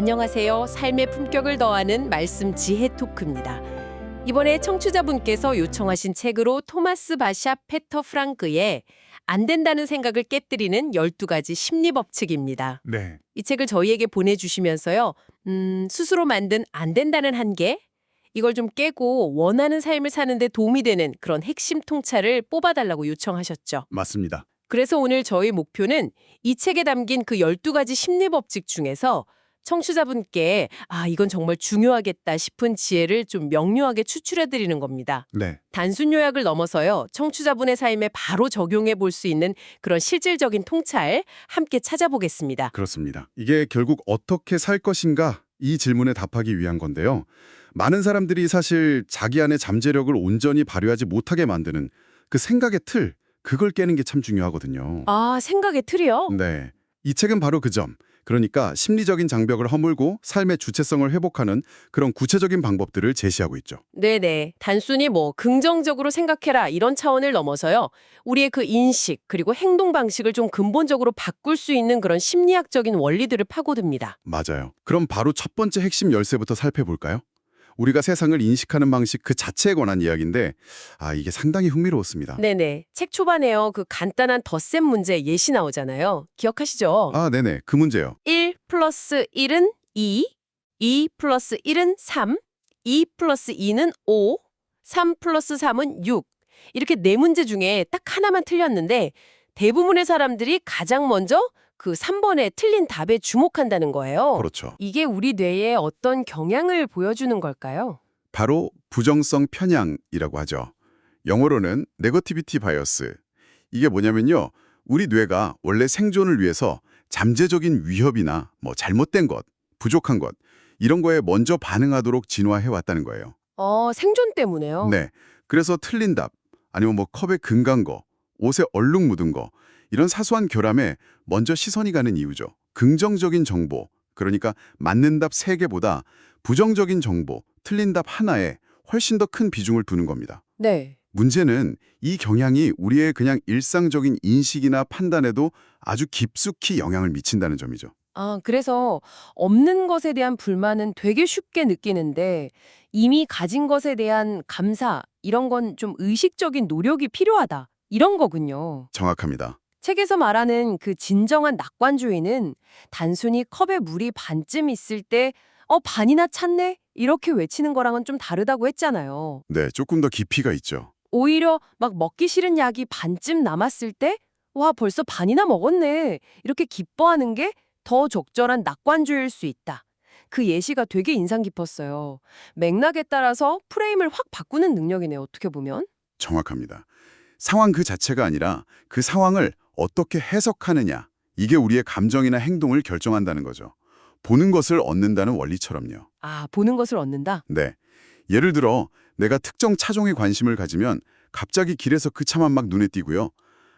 안녕하세요. 삶의 품격을 더하는 말씀 지혜 토크입니다. 이번에 청취자분께서 요청하신 책으로 토마스 바샤 페터 프랑크의 안 된다는 생각을 깨뜨리는 12가지 심리 법칙입니다. 네, 이 책을 저희에게 보내주시면서요. 스스로 만든 안 된다는 한계? 이걸 좀 깨고 원하는 삶을 사는 데 도움이 되는 그런 핵심 통찰을 뽑아달라고 요청하셨죠. 맞습니다. 그래서 오늘 저희 목표는 이 책에 담긴 그 12가지 심리 법칙 중에서 청취자분께 이건 정말 중요하겠다 싶은 지혜를 좀 명료하게 추출해드리는 겁니다. 네, 단순 요약을 넘어서요. 청취자분의 삶에 바로 적용해 볼 수 있는 그런 실질적인 통찰 함께 찾아보겠습니다. 그렇습니다. 이게 결국 어떻게 살 것인가 이 질문에 답하기 위한 건데요. 많은 사람들이 사실 자기 안의 잠재력을 온전히 발휘하지 못하게 만드는 그 생각의 틀, 그걸 깨는 게 참 중요하거든요. 생각의 틀이요? 네, 이 책은 바로 그 점. 그러니까 심리적인 장벽을 허물고 삶의 주체성을 회복하는 그런 구체적인 방법들을 제시하고 있죠. 네네. 단순히 긍정적으로 생각해라 이런 차원을 넘어서요. 우리의 그 인식 그리고 행동 방식을 좀 근본적으로 바꿀 수 있는 그런 심리학적인 원리들을 파고듭니다. 맞아요. 그럼 바로 첫 번째 핵심 열쇠부터 살펴볼까요? 우리가 세상을 인식하는 방식 그 자체에 관한 이야기인데 이게 상당히 흥미로웠습니다. 네네. 책 초반에요. 그 간단한 덧셈 문제 예시 나오잖아요. 기억하시죠? 네네. 그 문제요. 1 플러스 1은 2, 2 플러스 1은 3, 2 플러스 2는 5, 3 플러스 3은 6. 이렇게 네 문제 중에 딱 하나만 틀렸는데 대부분의 사람들이 가장 먼저 그 3번에 틀린 답에 주목한다는 거예요. 그렇죠. 이게 우리 뇌에 어떤 경향을 보여주는 걸까요? 바로 부정성 편향이라고 하죠. 영어로는 네거티비티 바이어스. 이게 뭐냐면요. 우리 뇌가 원래 생존을 위해서 잠재적인 위협이나 잘못된 것, 부족한 것 이런 거에 먼저 반응하도록 진화해 왔다는 거예요. 생존 때문에요. 네. 그래서 틀린 답, 아니면 컵에 금 간 거, 옷에 얼룩 묻은 거 이런 사소한 결함에 먼저 시선이 가는 이유죠. 긍정적인 정보, 그러니까 맞는 답 3개보다 부정적인 정보, 틀린 답 하나에 훨씬 더 큰 비중을 두는 겁니다. 네. 문제는 이 경향이 우리의 그냥 일상적인 인식이나 판단에도 아주 깊숙이 영향을 미친다는 점이죠. 그래서 없는 것에 대한 불만은 되게 쉽게 느끼는데 이미 가진 것에 대한 감사, 이런 건 좀 의식적인 노력이 필요하다. 이런 거군요. 정확합니다. 책에서 말하는 그 진정한 낙관주의는 단순히 컵에 물이 반쯤 있을 때 반이나 찼네? 이렇게 외치는 거랑은 좀 다르다고 했잖아요. 네, 조금 더 깊이가 있죠. 오히려 막 먹기 싫은 약이 반쯤 남았을 때 와, 벌써 반이나 먹었네. 이렇게 기뻐하는 게 더 적절한 낙관주의일 수 있다. 그 예시가 되게 인상 깊었어요. 맥락에 따라서 프레임을 확 바꾸는 능력이네요. 어떻게 보면. 정확합니다. 상황 그 자체가 아니라 그 상황을 어떻게 해석하느냐, 이게 우리의 감정이나 행동을 결정한다는 거죠. 보는 것을 얻는다는 원리처럼요. 보는 것을 얻는다? 네. 예를 들어 내가 특정 차종에 관심을 가지면 갑자기 길에서 그 차만 막 눈에 띄고요.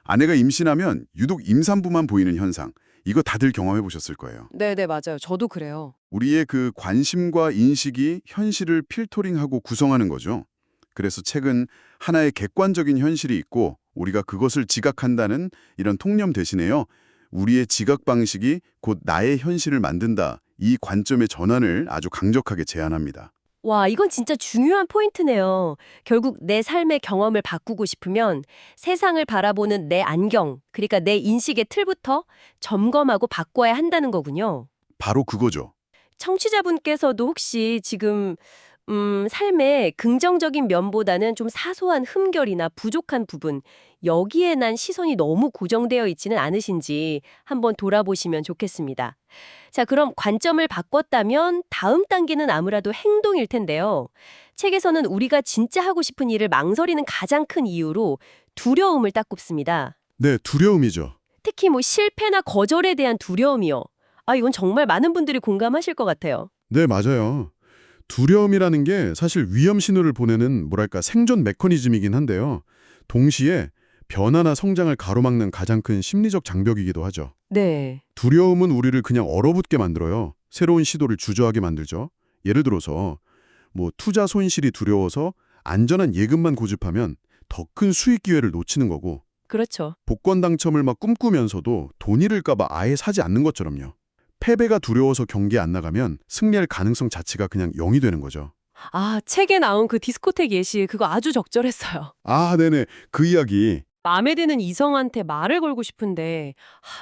아내가 임신하면 유독 임산부만 보이는 현상, 이거 다들 경험해 보셨을 거예요. 네네, 맞아요. 저도 그래요. 우리의 그 관심과 인식이 현실을 필터링하고 구성하는 거죠. 그래서 책은 하나의 객관적인 현실이 있고 우리가 그것을 지각한다는 이런 통념 대신에요. 우리의 지각 방식이 곧 나의 현실을 만든다. 이 관점의 전환을 아주 강력하게 제안합니다. 와, 이건 진짜 중요한 포인트네요. 결국 내 삶의 경험을 바꾸고 싶으면 세상을 바라보는 내 안경, 그러니까 내 인식의 틀부터 점검하고 바꿔야 한다는 거군요. 바로 그거죠. 청취자분께서도 혹시 지금 삶의 긍정적인 면보다는 좀 사소한 흠결이나 부족한 부분, 여기에 난 시선이 너무 고정되어 있지는 않으신지 한번 돌아보시면 좋겠습니다. 자, 그럼 관점을 바꿨다면 다음 단계는 아무래도 행동일 텐데요. 책에서는 우리가 진짜 하고 싶은 일을 망설이는 가장 큰 이유로 두려움을 딱 꼽습니다. 네, 두려움이죠. 특히 실패나 거절에 대한 두려움이요. 이건 정말 많은 분들이 공감하실 것 같아요. 네, 맞아요. 두려움이라는 게 사실 위험 신호를 보내는 생존 메커니즘이긴 한데요. 동시에 변화나 성장을 가로막는 가장 큰 심리적 장벽이기도 하죠. 네. 두려움은 우리를 그냥 얼어붙게 만들어요. 새로운 시도를 주저하게 만들죠. 예를 들어서 투자 손실이 두려워서 안전한 예금만 고집하면 더 큰 수익 기회를 놓치는 거고, 그렇죠. 복권 당첨을 막 꿈꾸면서도 돈 잃을까 봐 아예 사지 않는 것처럼요. 패배가 두려워서 경기에 안 나가면 승리할 가능성 자체가 그냥 0이 되는 거죠. 아, 책에 나온 그 디스코텍 예시 그거 아주 적절했어요. 아, 네네. 그 이야기. 마음에 드는 이성한테 말을 걸고 싶은데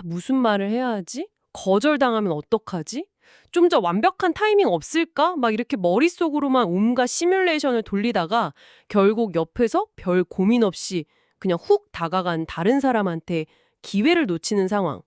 무슨 말을 해야 하지? 거절당하면 어떡하지? 좀 더 완벽한 타이밍 없을까? 막 이렇게 머릿속으로만 온갖 시뮬레이션을 돌리다가 결국 옆에서 별 고민 없이 그냥 훅 다가간 다른 사람한테 기회를 놓치는 상황.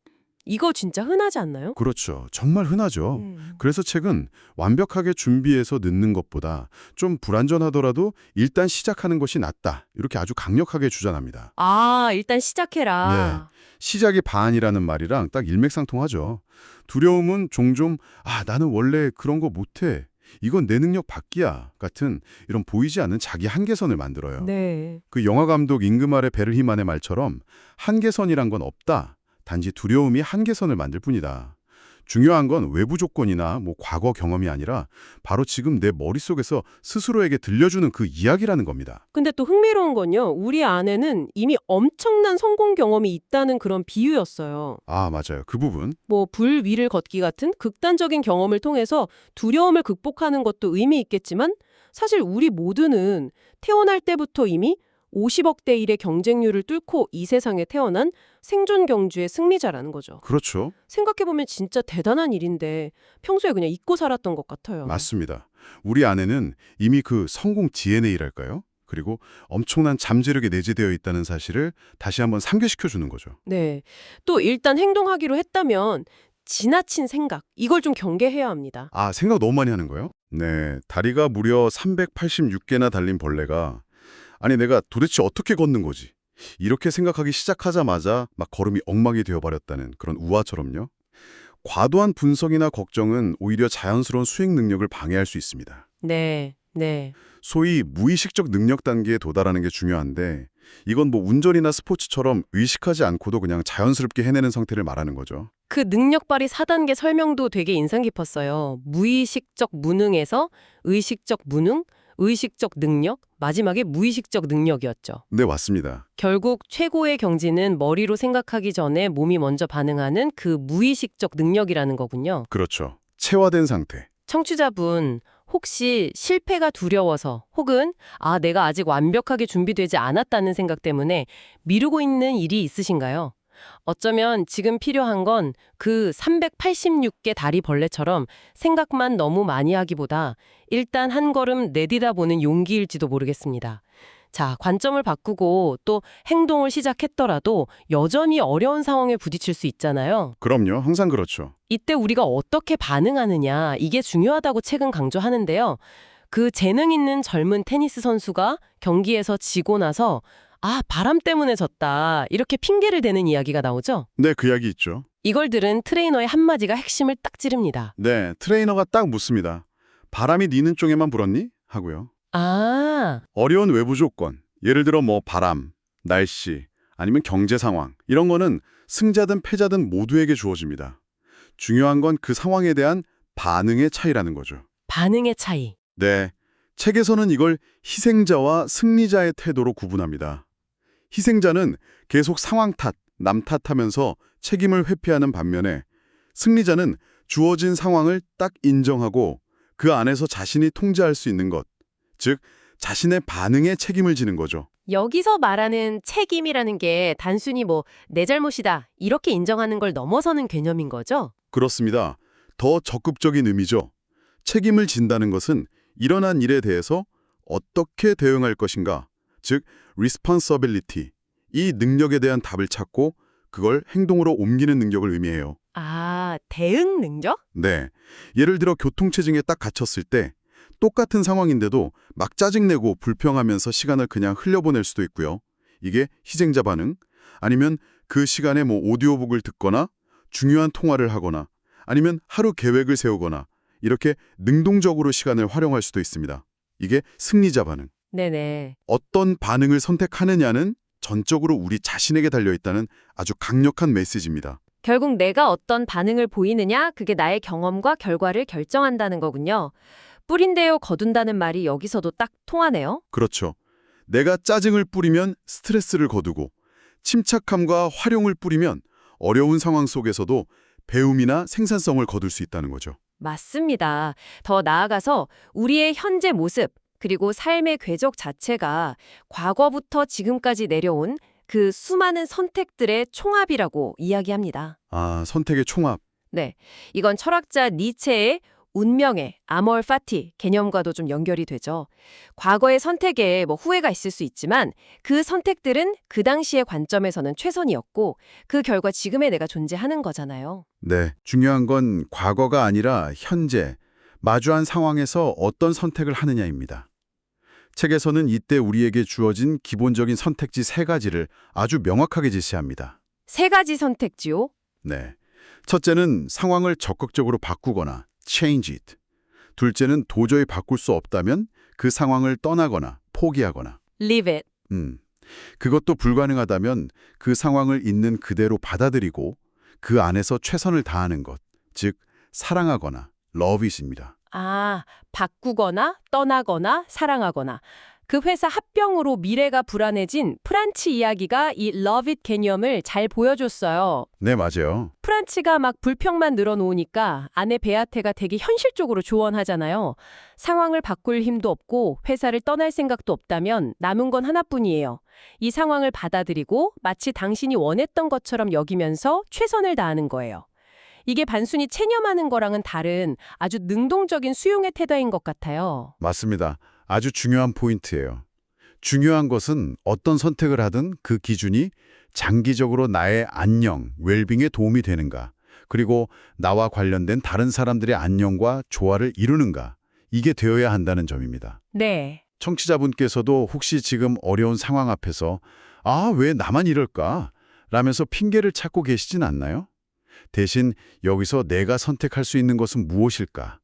이거 진짜 흔하지 않나요? 그렇죠. 정말 흔하죠. 그래서 책은 완벽하게 준비해서 늦는 것보다 좀 불안전하더라도 일단 시작하는 것이 낫다. 이렇게 아주 강력하게 주장합니다. 아, 일단 시작해라. 시작이 반이라는 말이랑 딱 일맥상통하죠. 두려움은 종종 나는 원래 그런 거 못해. 이건 내 능력 밖이야. 같은 이런 보이지 않는 자기 한계선을 만들어요. 네. 그 영화 감독 잉그마르 베르히만의 말처럼 한계선이란 건 없다. 단지 두려움이 한계선을 만들 뿐이다. 중요한 건 외부 조건이나 과거 경험이 아니라 바로 지금 내 머릿속에서 스스로에게 들려주는 그 이야기라는 겁니다. 근데 또 흥미로운 건요. 우리 안에는 이미 엄청난 성공 경험이 있다는 그런 비유였어요. 아, 맞아요. 그 부분. 불 위를 걷기 같은 극단적인 경험을 통해서 두려움을 극복하는 것도 의미 있겠지만 사실 우리 모두는 태어날 때부터 이미 50억 대 1의 경쟁률을 뚫고 이 세상에 태어난 생존 경주의 승리자라는 거죠. 그렇죠. 생각해보면 진짜 대단한 일인데 평소에 그냥 잊고 살았던 것 같아요. 맞습니다. 우리 안에는 이미 그 성공 DNA랄까요? 그리고 엄청난 잠재력이 내재되어 있다는 사실을 다시 한번 상기시켜주는 거죠. 네. 또 일단 행동하기로 했다면 지나친 생각, 이걸 좀 경계해야 합니다. 아, 생각 너무 많이 하는 거예요? 네. 다리가 무려 386개나 달린 벌레가 아니 내가 도대체 어떻게 걷는 거지? 이렇게 생각하기 시작하자마자 막 걸음이 엉망이 되어버렸다는 그런 우화처럼요. 과도한 분석이나 걱정은 오히려 자연스러운 수행 능력을 방해할 수 있습니다. 네. 소위 무의식적 능력 단계에 도달하는 게 중요한데 이건 운전이나 스포츠처럼 의식하지 않고도 그냥 자연스럽게 해내는 상태를 말하는 거죠. 그 능력 발휘 4단계 설명도 되게 인상 깊었어요. 무의식적 무능에서 의식적 무능, 의식적 능력, 마지막에 무의식적 능력이었죠. 네, 맞습니다. 결국 최고의 경지는 머리로 생각하기 전에 몸이 먼저 반응하는 그 무의식적 능력이라는 거군요. 그렇죠. 체화된 상태. 청취자분, 혹시 실패가 두려워서 혹은 내가 아직 완벽하게 준비되지 않았다는 생각 때문에 미루고 있는 일이 있으신가요? 어쩌면 지금 필요한 건 그 386개 다리 벌레처럼 생각만 너무 많이 하기보다 일단 한 걸음 내디다 보는 용기일지도 모르겠습니다. 자, 관점을 바꾸고 또 행동을 시작했더라도 여전히 어려운 상황에 부딪힐 수 있잖아요. 그럼요. 항상 그렇죠. 이때 우리가 어떻게 반응하느냐, 이게 중요하다고 책은 강조하는데요. 그 재능 있는 젊은 테니스 선수가 경기에서 지고 나서 바람 때문에 졌다, 이렇게 핑계를 대는 이야기가 나오죠. 네, 그 이야기 있죠. 이걸 들은 트레이너의 한마디가 핵심을 딱 찌릅니다. 네, 트레이너가 딱 묻습니다. 바람이 니는 쪽에만 불었니? 하고요. 어려운 외부 조건, 예를 들어 바람, 날씨, 아니면 경제 상황, 이런 거는 승자든 패자든 모두에게 주어집니다. 중요한 건 그 상황에 대한 반응의 차이라는 거죠. 반응의 차이. 네, 책에서는 이걸 희생자와 승리자의 태도로 구분합니다. 희생자는 계속 상황 탓, 남 탓하면서 책임을 회피하는 반면에 승리자는 주어진 상황을 딱 인정하고 그 안에서 자신이 통제할 수 있는 것, 즉 자신의 반응에 책임을 지는 거죠. 여기서 말하는 책임이라는 게 단순히 내 잘못이다, 이렇게 인정하는 걸 넘어서는 개념인 거죠? 그렇습니다. 더 적극적인 의미죠. 책임을 진다는 것은 일어난 일에 대해서 어떻게 대응할 것인가, 즉 responsibility, 이 능력에 대한 답을 찾고 그걸 행동으로 옮기는 능력을 의미해요. 대응 능력? 네, 예를 들어 교통체증에 딱 갇혔을 때 똑같은 상황인데도 막 짜증내고 불평하면서 시간을 그냥 흘려보낼 수도 있고요. 이게 희생자 반응, 아니면 그 시간에 오디오북을 듣거나 중요한 통화를 하거나 아니면 하루 계획을 세우거나 이렇게 능동적으로 시간을 활용할 수도 있습니다. 이게 승리자 반응. 네네. 어떤 반응을 선택하느냐는 전적으로 우리 자신에게 달려있다는 아주 강력한 메시지입니다. 결국 내가 어떤 반응을 보이느냐, 그게 나의 경험과 결과를 결정한다는 거군요. 뿌린대요 거둔다는 말이 여기서도 딱 통하네요. 그렇죠. 내가 짜증을 뿌리면 스트레스를 거두고 침착함과 활용을 뿌리면 어려운 상황 속에서도 배움이나 생산성을 거둘 수 있다는 거죠. 맞습니다. 더 나아가서 우리의 현재 모습, 그리고 삶의 궤적 자체가 과거부터 지금까지 내려온 그 수많은 선택들의 총합이라고 이야기합니다. 아, 선택의 총합. 네, 이건 철학자 니체의 운명의 아몰 파티 개념과도 좀 연결이 되죠. 과거의 선택에 후회가 있을 수 있지만 그 선택들은 그 당시의 관점에서는 최선이었고 그 결과 지금의 내가 존재하는 거잖아요. 네, 중요한 건 과거가 아니라 현재, 마주한 상황에서 어떤 선택을 하느냐입니다. 책에서는 이때 우리에게 주어진 기본적인 선택지 3가지를 아주 명확하게 제시합니다. 3가지 선택지요? 네. 첫째는 상황을 적극적으로 바꾸거나 change it. 둘째는 도저히 바꿀 수 없다면 그 상황을 떠나거나 포기하거나. Leave it. 그것도 불가능하다면 그 상황을 있는 그대로 받아들이고 그 안에서 최선을 다하는 것, 즉 사랑하거나 love it입니다. 아, 바꾸거나 떠나거나 사랑하거나. 그 회사 합병으로 미래가 불안해진 프란츠 이야기가 이 Love It 개념을 잘 보여줬어요. 네, 맞아요. 프란츠가 막 불평만 늘어놓으니까 아내 베아테가 되게 현실적으로 조언하잖아요. 상황을 바꿀 힘도 없고 회사를 떠날 생각도 없다면 남은 건 하나뿐이에요. 이 상황을 받아들이고 마치 당신이 원했던 것처럼 여기면서 최선을 다하는 거예요. 이게 단순히 체념하는 거랑은 다른 아주 능동적인 수용의 태도인 것 같아요. 맞습니다. 아주 중요한 포인트예요. 중요한 것은 어떤 선택을 하든 그 기준이 장기적으로 나의 안녕, 웰빙에 도움이 되는가, 그리고 나와 관련된 다른 사람들의 안녕과 조화를 이루는가, 이게 되어야 한다는 점입니다. 네. 청취자분께서도 혹시 지금 어려운 상황 앞에서 아, 왜 나만 이럴까? 라면서 핑계를 찾고 계시진 않나요? 대신 여기서 내가 선택할 수 있는 것은 무엇일까?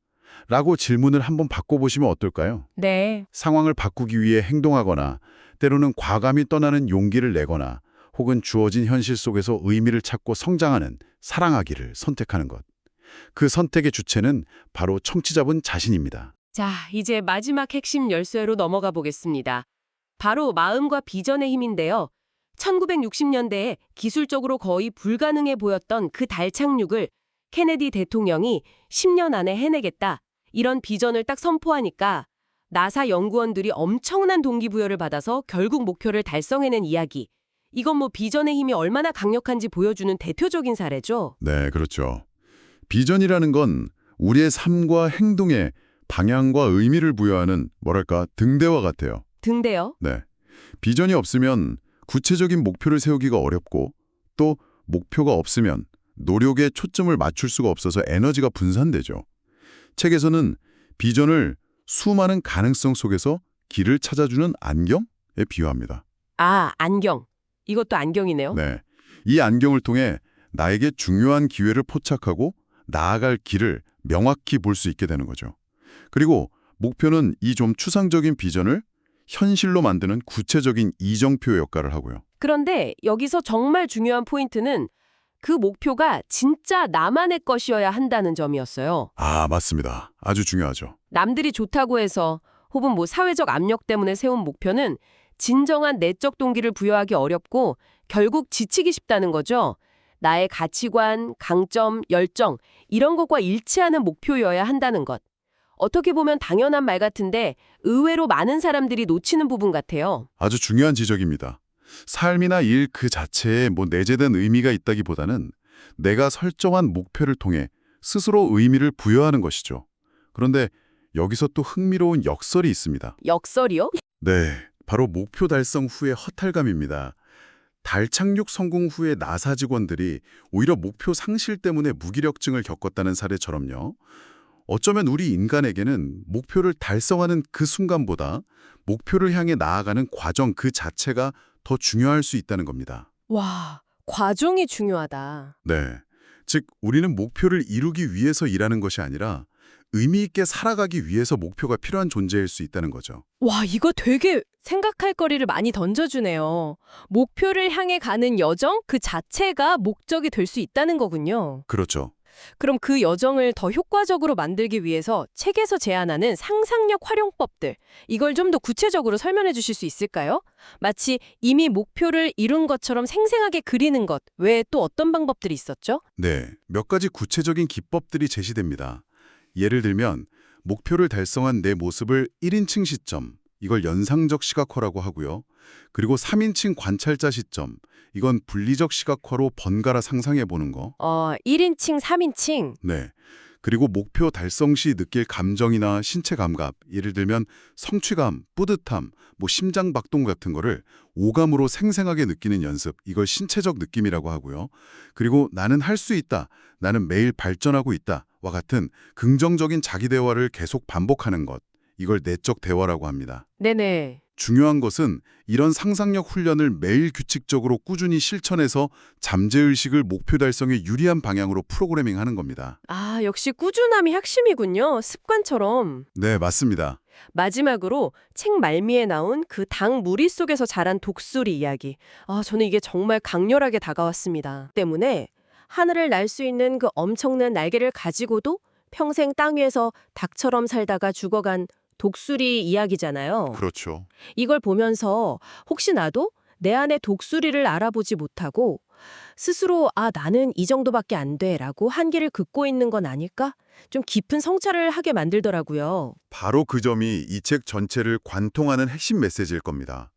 라고 질문을 한번 바꿔보시면 어떨까요? 네. 상황을 바꾸기 위해 행동하거나 때로는 과감히 떠나는 용기를 내거나 혹은 주어진 현실 속에서 의미를 찾고 성장하는 사랑하기를 선택하는 것. 그 선택의 주체는 바로 청취자분 자신입니다. 자, 이제 마지막 핵심 열쇠로 넘어가 보겠습니다. 바로 마음과 비전의 힘인데요. 1960년대에 기술적으로 거의 불가능해 보였던 그 달 착륙을 케네디 대통령이 10년 안에 해내겠다. 이런 비전을 딱 선포하니까 나사 연구원들이 엄청난 동기부여를 받아서 결국 목표를 달성해낸 이야기. 이건 비전의 힘이 얼마나 강력한지 보여주는 대표적인 사례죠. 네, 그렇죠. 비전이라는 건 우리의 삶과 행동에 방향과 의미를 부여하는 뭐랄까 등대와 같아요. 등대요? 네. 비전이 없으면 구체적인 목표를 세우기가 어렵고 또 목표가 없으면 노력에 초점을 맞출 수가 없어서 에너지가 분산되죠. 책에서는 비전을 수많은 가능성 속에서 길을 찾아주는 안경에 비유합니다. 아, 안경. 이것도 안경이네요. 네. 이 안경을 통해 나에게 중요한 기회를 포착하고 나아갈 길을 명확히 볼 수 있게 되는 거죠. 그리고 목표는 이 좀 추상적인 비전을 현실로 만드는 구체적인 이정표 역할을 하고요. 그런데 여기서 정말 중요한 포인트는 그 목표가 진짜 나만의 것이어야 한다는 점이었어요. 아, 맞습니다. 아주 중요하죠. 남들이 좋다고 해서 혹은 사회적 압력 때문에 세운 목표는 진정한 내적 동기를 부여하기 어렵고 결국 지치기 쉽다는 거죠. 나의 가치관, 강점, 열정 이런 것과 일치하는 목표여야 한다는 것. 어떻게 보면 당연한 말 같은데 의외로 많은 사람들이 놓치는 부분 같아요. 아주 중요한 지적입니다. 삶이나 일 그 자체에 내재된 의미가 있다기보다는 내가 설정한 목표를 통해 스스로 의미를 부여하는 것이죠. 그런데 여기서 또 흥미로운 역설이 있습니다. 역설이요? 네, 바로 목표 달성 후의 허탈감입니다. 달 착륙 성공 후에 나사 직원들이 오히려 목표 상실 때문에 무기력증을 겪었다는 사례처럼요. 어쩌면 우리 인간에게는 목표를 달성하는 그 순간보다 목표를 향해 나아가는 과정 그 자체가 더 중요할 수 있다는 겁니다. 와, 과정이 중요하다. 네, 즉 우리는 목표를 이루기 위해서 일하는 것이 아니라 의미 있게 살아가기 위해서 목표가 필요한 존재일 수 있다는 거죠. 와, 이거 되게 생각할 거리를 많이 던져주네요. 목표를 향해 가는 여정 그 자체가 목적이 될 수 있다는 거군요. 그렇죠. 그럼 그 여정을 더 효과적으로 만들기 위해서 책에서 제안하는 상상력 활용법들, 이걸 좀 더 구체적으로 설명해 주실 수 있을까요? 마치 이미 목표를 이룬 것처럼 생생하게 그리는 것 외에 또 어떤 방법들이 있었죠? 네, 몇 가지 구체적인 기법들이 제시됩니다. 예를 들면 목표를 달성한 내 모습을 1인칭 시점, 이걸 연상적 시각화라고 하고요. 그리고 3인칭 관찰자 시점, 이건 분리적 시각화로 번갈아 상상해 보는 거. 1인칭, 3인칭. 네. 그리고 목표 달성 시 느낄 감정이나 신체 감각, 예를 들면 성취감, 뿌듯함, 심장 박동 같은 거를 오감으로 생생하게 느끼는 연습, 이걸 신체적 느낌이라고 하고요. 그리고 나는 할 수 있다, 나는 매일 발전하고 있다 와 같은 긍정적인 자기 대화를 계속 반복하는 것, 이걸 내적 대화라고 합니다. 네네. 중요한 것은 이런 상상력 훈련을 매일 규칙적으로 꾸준히 실천해서 잠재의식을 목표 달성에 유리한 방향으로 프로그래밍하는 겁니다. 역시 꾸준함이 핵심이군요. 습관처럼. 네, 맞습니다. 마지막으로 책 말미에 나온 그 닭 무리 속에서 자란 독수리 이야기. 저는 이게 정말 강렬하게 다가왔습니다. 때문에 하늘을 날 수 있는 그 엄청난 날개를 가지고도 평생 땅 위에서 닭처럼 살다가 죽어간 독수리 이야기잖아요. 그렇죠. 이걸 보면서 혹시 나도 내 안에 독수리를 알아보지 못하고 스스로 나는 이 정도밖에 안 돼라고 한계를 긋고 있는 건 아닐까? 좀 깊은 성찰을 하게 만들더라고요. 바로 그 점이 이 책 전체를 관통하는 핵심 메시지일 겁니다.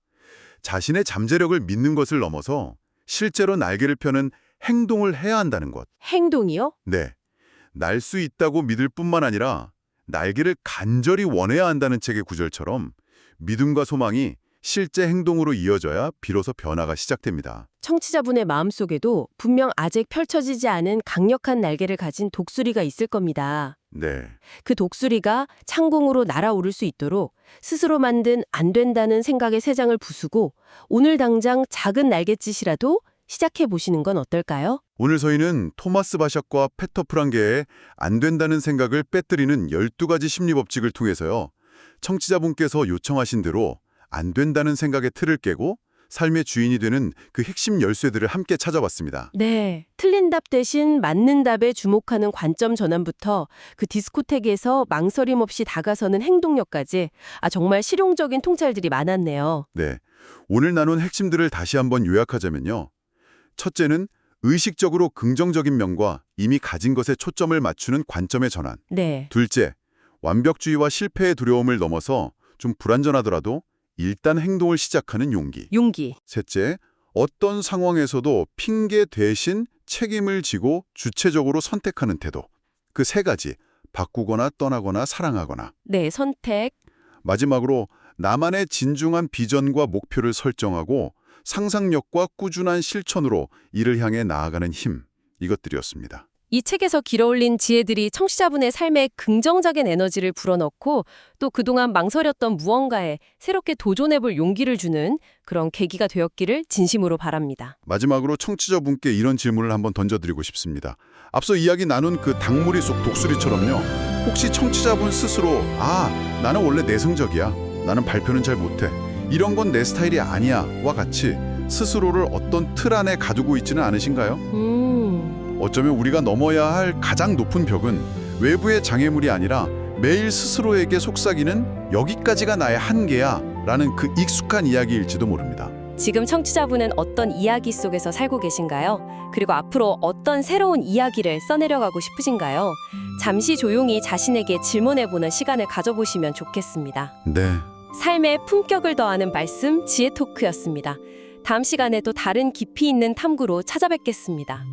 자신의 잠재력을 믿는 것을 넘어서 실제로 날개를 펴는 행동을 해야 한다는 것. 행동이요? 네. 날 수 있다고 믿을 뿐만 아니라 날개를 간절히 원해야 한다는 책의 구절처럼 믿음과 소망이 실제 행동으로 이어져야 비로소 변화가 시작됩니다. 청취자분의 마음속에도 분명 아직 펼쳐지지 않은 강력한 날개를 가진 독수리가 있을 겁니다. 네. 그 독수리가 창공으로 날아오를 수 있도록 스스로 만든 안 된다는 생각의 새장을 부수고 오늘 당장 작은 날갯짓이라도 시작해 보시는 건 어떨까요? 오늘 저희는 토마스 바샥과 페터 프랑게의 안 된다는 생각을 빼뜨리는 12가지 심리법칙을 통해서요. 청취자분께서 요청하신 대로 안 된다는 생각의 틀을 깨고 삶의 주인이 되는 그 핵심 열쇠들을 함께 찾아봤습니다. 네. 틀린 답 대신 맞는 답에 주목하는 관점 전환부터 그 디스코텍에서 망설임 없이 다가서는 행동력까지 정말 실용적인 통찰들이 많았네요. 네. 오늘 나눈 핵심들을 다시 한번 요약하자면요. 첫째는 의식적으로 긍정적인 면과 이미 가진 것에 초점을 맞추는 관점의 전환. 네. 둘째, 완벽주의와 실패의 두려움을 넘어서 좀 불안전하더라도 일단 행동을 시작하는 용기. 용기. 셋째, 어떤 상황에서도 핑계 대신 책임을 지고 주체적으로 선택하는 태도. 그 세 가지, 바꾸거나 떠나거나 사랑하거나. 네, 선택. 마지막으로 나만의 진중한 비전과 목표를 설정하고 상상력과 꾸준한 실천으로 이를 향해 나아가는 힘, 이것들이었습니다. 이 책에서 길어올린 지혜들이 청취자분의 삶에 긍정적인 에너지를 불어넣고 또 그동안 망설였던 무언가에 새롭게 도전해볼 용기를 주는 그런 계기가 되었기를 진심으로 바랍니다. 마지막으로 청취자분께 이런 질문을 한번 던져드리고 싶습니다. 앞서 이야기 나눈 그 닭무리 속 독수리처럼요. 혹시 청취자분 스스로 나는 원래 내성적이야. 나는 발표는 잘 못해. 이런 건 내 스타일이 아니야. 와 같이 스스로를 어떤 틀 안에 가두고 있지는 않으신가요? 어쩌면 우리가 넘어야 할 가장 높은 벽은 외부의 장애물이 아니라 매일 스스로에게 속삭이는 여기까지가 나의 한계야 라는 그 익숙한 이야기일지도 모릅니다. 지금 청취자분은 어떤 이야기 속에서 살고 계신가요? 그리고 앞으로 어떤 새로운 이야기를 써내려가고 싶으신가요? 잠시 조용히 자신에게 질문해보는 시간을 가져보시면 좋겠습니다. 네. 삶의 품격을 더하는 말씀 지혜 토크였습니다. 다음 시간에 또 다른 깊이 있는 탐구로 찾아뵙겠습니다.